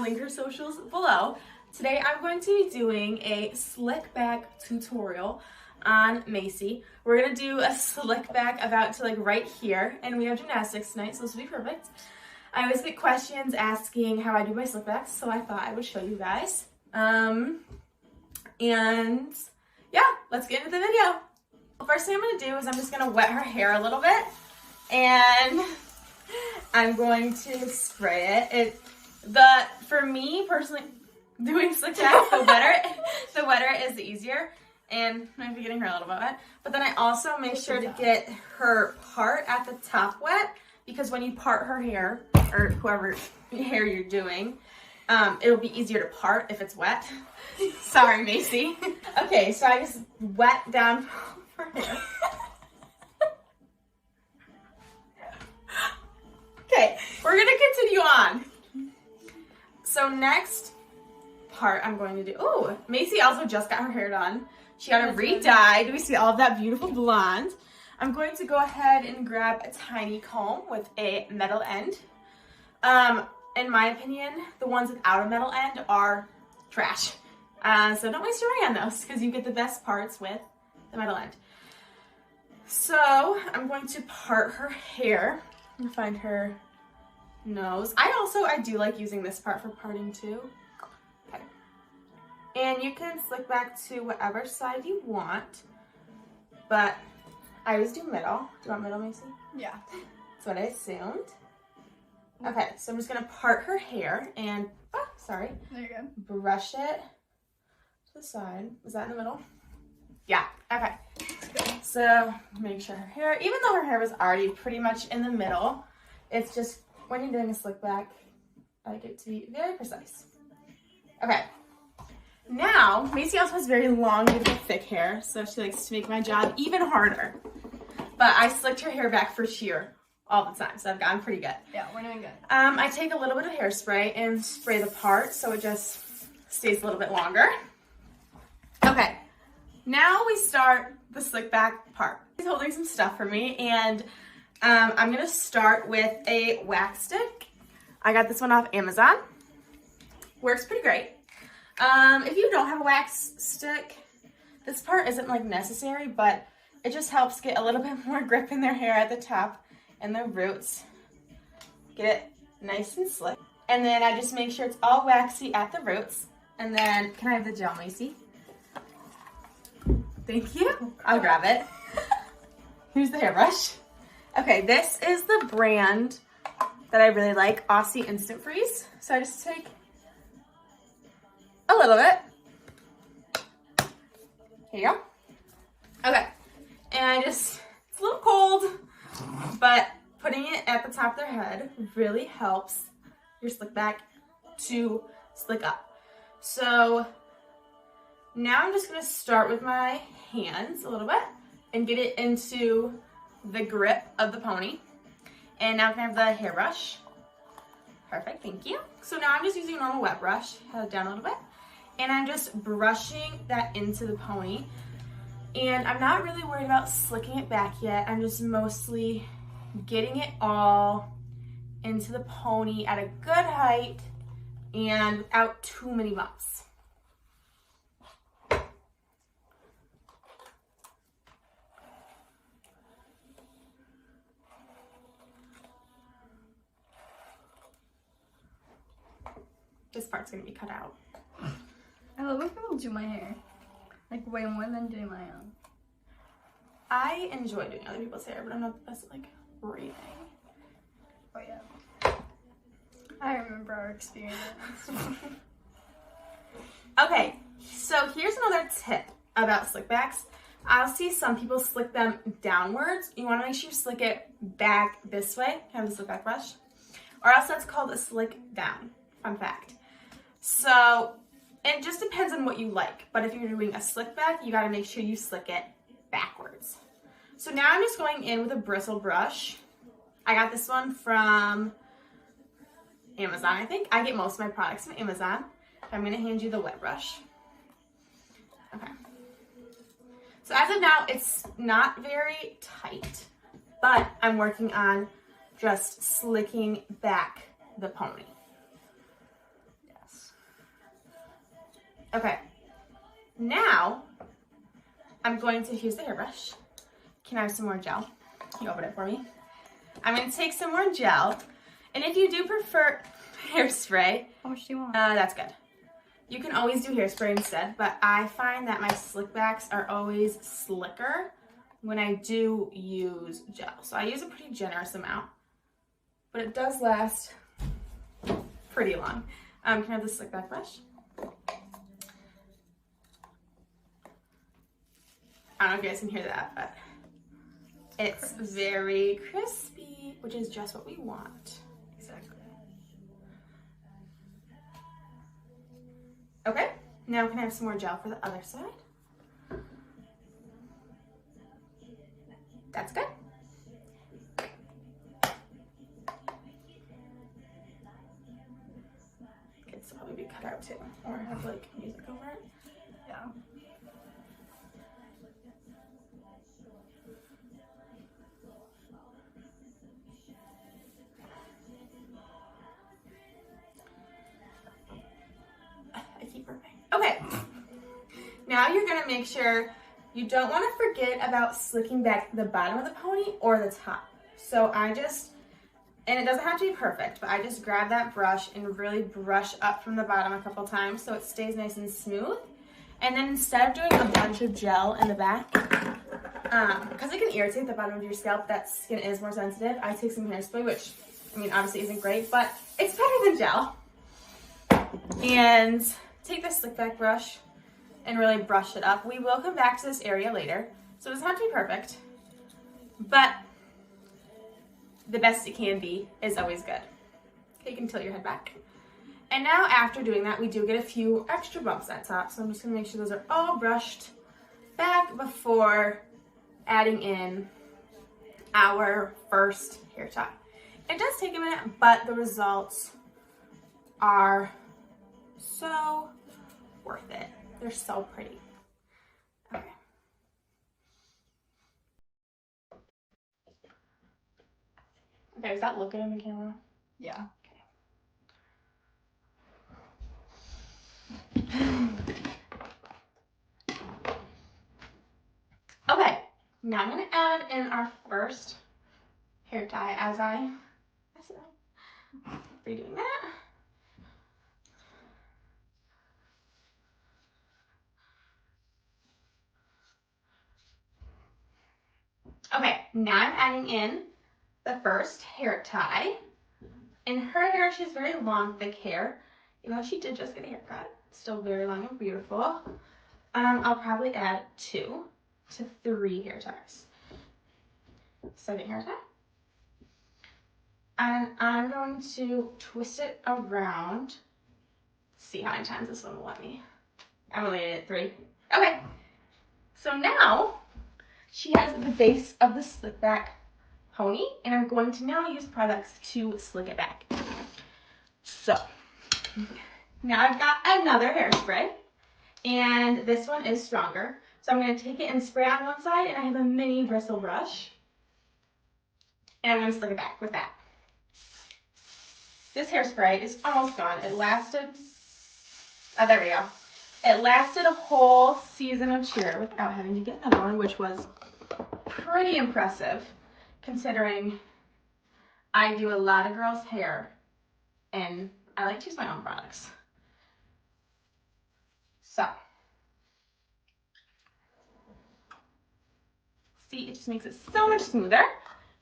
I'll link her socials below. Today I'm going to be doing a slick back tutorial on Macy. We're gonna do a slick back about to like right here, and we have gymnastics tonight, so this will be perfect. I always get questions asking how I do my slick backs, so I thought I would show you guys. And yeah, let's get into the video. The first thing I'm gonna do is I'm just gonna wet her hair a little bit, and I'm going to spray it. For me personally, doing slick backs, the wetter is the easier. And I might be getting her a little bit wet. But then I also make sure to get her part at the top wet, because when you part her hair, or whoever hair you're doing, it'll be easier to part if it's wet. Sorry, Macy. Okay, so I just wet down her hair. Okay, we're gonna continue on. So next part I'm going to do, oh, Macy also just got her hair done. She got it re-dyed. We see all of that beautiful blonde. I'm going to go ahead and grab a tiny comb with a metal end. In my opinion, the ones without a metal end are trash. So don't waste your money on those, because you get the best parts with the metal end. So I'm going to part her hair. I'm gonna find her nose. I do like using this part for parting too. Okay. And you can slick back to whatever side you want, but I always do middle. Do you want middle, Macy? Yeah. That's what I assumed. Okay, so I'm just gonna part her hair and, sorry. There you go. Brush it to the side. Is that in the middle? Yeah, okay. So make sure her hair, even though her hair was already pretty much in the middle, it's just when you're doing a slick back, I like it to be very precise. Okay. Now, Macy also has very long, beautiful, thick hair, so she likes to make my job even harder. But I slicked her hair back for sheer all the time, so I've gotten pretty good. Yeah, we're doing good. I take a little bit of hairspray and spray the part so it just stays a little bit longer. Okay, now we start the slick back part. He's holding some stuff for me, and I'm gonna start with a wax stick. I got this one off Amazon. Works pretty great. If you don't have a wax stick, this part isn't like necessary, but it just helps get a little bit more grip in their hair at the top and the roots. Get it nice and slick. And then I just make sure it's all waxy at the roots. And then, can I have the gel, Macy? Thank you. I'll grab it. Here's the hairbrush. Okay, this is the brand that I really like, Aussie Instant Freeze. So I just take a little bit. Here you go. Okay, and it's a little cold, but putting it at the top of their head really helps your slick back to slick up. So now I'm just gonna start with my hands a little bit and get it into the grip of the pony. And now can I have the hairbrush? Perfect, thank you. So now I'm just using a normal wet brush, head it down a little bit, and I'm just brushing that into the pony. And I'm not really worried about slicking it back yet. I'm just mostly getting it all into the pony at a good height and without too many bumps. This part's gonna be cut out. I love when people do my hair. Like way more than doing my own. I enjoy doing other people's hair, but I'm not the best at like braiding. Oh yeah. I remember our experience. Okay, so here's another tip about slick backs. I'll see some people slick them downwards. You wanna make sure you slick it back this way. Have the slick back brush. Or else that's called a slick down. Fun fact. So it just depends on what you like. But if you're doing a slick back, you gotta make sure you slick it backwards. So now I'm just going in with a bristle brush. I got this one from Amazon, I think. I get most of my products from Amazon. I'm gonna hand you the wet brush. Okay. So as of now, it's not very tight, but I'm working on just slicking back the pony. Okay. Now, I'm going to use the hairbrush. Can I have some more gel? Can you open it for me? I'm going to take some more gel. And if you do prefer hairspray, How much do you want? that's good. You can always do hairspray instead, but I find that my slick backs are always slicker when I do use gel. So I use a pretty generous amount, but it does last pretty long. Can I have the slick back brush? I don't know if you guys can hear that, but it's very crispy, which is just what we want. Exactly. Okay, now can I have some more gel for the other side? That's good. Kids will probably be cut out too, or have like music over it. Yeah. I keep burping. Okay, now you're gonna make sure you don't want to forget about slicking back the bottom of the pony or the top. So I just, and it doesn't have to be perfect, but I just grab that brush and really brush up from the bottom a couple times so it stays nice and smooth. And then instead of doing a bunch of gel in the back, because it can irritate the bottom of your scalp, that skin is more sensitive, I take some hairspray, which, I mean, obviously isn't great, but it's better than gel. And take this slick back brush and really brush it up. We will come back to this area later, so it doesn't have to be perfect, but the best it can be is always good. Okay, you can tilt your head back. And now after doing that, we do get a few extra bumps at top, so I'm just gonna make sure those are all brushed back before adding in our first hair tie. It does take a minute, but the results are so worth it. They're so pretty. Okay. Okay, is that looking in the camera? Yeah. Okay, now I'm gonna add in our first hair tie as I mess it up. Redoing that. Okay, now I'm adding in the first hair tie. In her hair, she has very long, thick hair. Even though she did just get a haircut, still very long and beautiful. I'll probably add 2 to 3 hair ties. Second hair tie. And I'm going to twist it around. See how many times this one will let me. I'm only at 3. Okay. So now she has the base of the slick back pony, and I'm going to now use products to slick it back. So now I've got another hairspray, and this one is stronger. So I'm going to take it and spray on one side, and I have a mini bristle brush, and I'm going to slick it back with that. This hairspray is almost gone. It lasted, oh, there we go. It lasted a whole season of cheer without having to get another one, which was pretty impressive considering I do a lot of girls' hair and I like to use my own products. So, see, it just makes it so much smoother.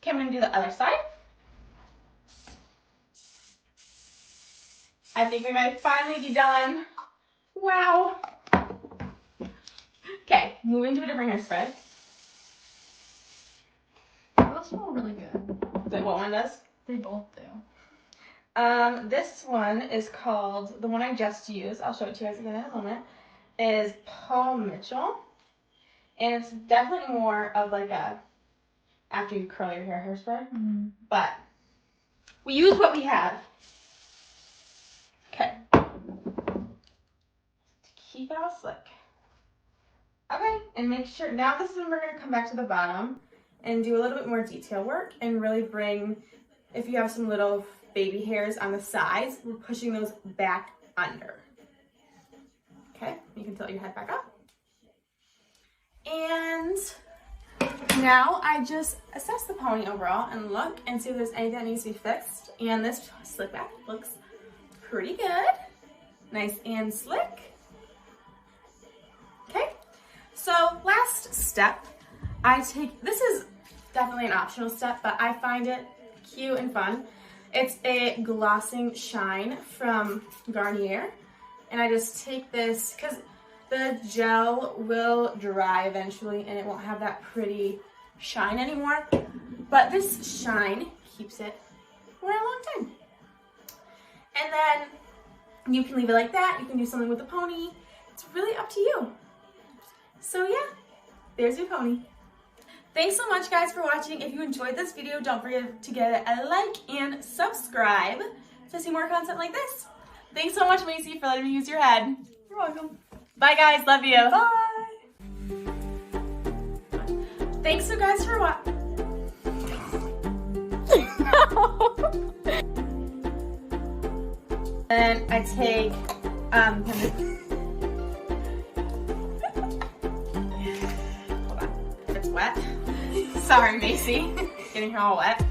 Okay, I'm gonna do the other side. I think we might finally be done. Wow. Okay, moving to a different hairspray. Those smell really good. Is that what one does? They both do. This one is called, the one I just used, I'll show it to you guys again in a moment, is Paul Mitchell. And it's definitely more of like a, after you curl your hair hairspray. Mm-hmm. But we use what we have. Okay. To keep it all slick. Okay, and make sure, now this is when we're gonna come back to the bottom and do a little bit more detail work and really bring, if you have some little baby hairs on the sides, we're pushing those back under. Okay. can tilt your head back up. And now I just assess the pony overall and look and see if there's anything that needs to be fixed. And this slick back looks pretty good. Nice and slick. Okay, so last step, this is definitely an optional step, but I find it cute and fun. It's a glossing shine from Garnier. And I just take this, because the gel will dry eventually and it won't have that pretty shine anymore. But this shine keeps it for a long time. And then you can leave it like that. You can do something with the pony. It's really up to you. So yeah, there's your pony. Thanks so much guys for watching. If you enjoyed this video, don't forget to give it a like and subscribe to see more content like this. Thanks so much, Macy, for letting me use your head. You're welcome. Bye guys, love you. Bye. Thanks so guys for watching. And I take hold on. It's wet. Sorry, Macy. Getting her all wet.